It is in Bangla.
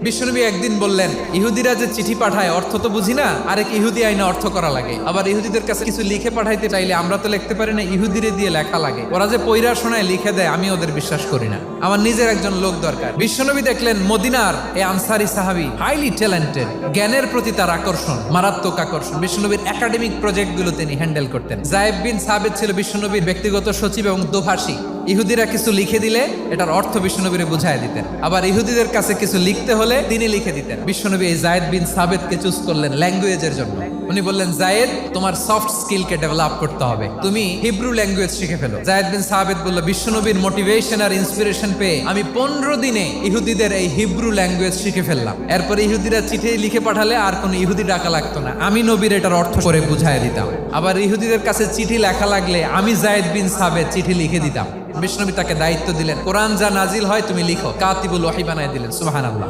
বিশ্বনবী একদিন বললেন, ইহুদিরা যে চিঠি পাঠায় অর্থ তো বুঝি না, আরেক ইহুদি আইনে অর্থ করা লাগে। আবার ইহুদিদের কাছে কিছু লিখে পাঠাইতে চাইলে আমরা তো লিখতে পারি না, ইহুদিরে দিয়ে লেখা লাগে। ওরা যে পয়রা শোনায় লিখে দেয়, আমি ওদের বিশ্বাস করি না। আমার নিজের একজন লোক দরকার। বিশ্বনবী দেখলেন মদিনার এই আনসারি সাহাবী হাইলি ট্যালেন্টেড, জ্ঞানের প্রতি তার আকর্ষণ, মারাত্মক আকর্ষণ। বিশ্বনবীর একাডেমিক প্রজেক্টগুলো তিনি হ্যান্ডেল করতেন। যায়েদ বিন সাবিত ছিল বিশ্বনবীর ব্যক্তিগত সচিব এবং দোভাষী। ইহুদিরা কিছু লিখে দিলে এটার অর্থ বিশ্বনবীরে বুঝায় দিতেন। আবার ইহুদিদের কাছে কিছু লিখতে হলে তিনি লিখে দিতেন। বিশ্বনবী এই যায়েদ বিন সাবিতকে চুজ করলেন ল্যাঙ্গুয়েজের জন্য। উনি বললেন, যায়েদ, তোমার সফট স্কিলকে ডেভেলপ করতে হবে, তুমি হিব্রু ল্যাঙ্গুয়েজ শিখে ফেলো। যায়েদ বিন সাবিত বলল, বিশ্বনবীর মোটিভেশন আর ইন্সপিরেশন পেয়ে আমি 15 দিনে ইহুদিদের এই হিব্রু ল্যাঙ্গুয়েজ শিখে ফেললাম। এরপরে ইহুদিরা চিঠি লিখে পাঠালে আর কোনো ইহুদি ডাকা লাগতো না, আমি নবীর এটার অর্থ করে বুঝায় দিতাম। আবার ইহুদিদের কাছে চিঠি লেখা লাগলে আমি যায়েদ বিন সাবিত চিঠি লিখে দিতাম। বিশ্বনবী তাকে দায়িত্ব দিলেন, কোরআন যা নাজিল হয় তুমি লিখো, কাতিবুল ওয়াহি বানায় দিলেন। সুবহানাল্লাহ।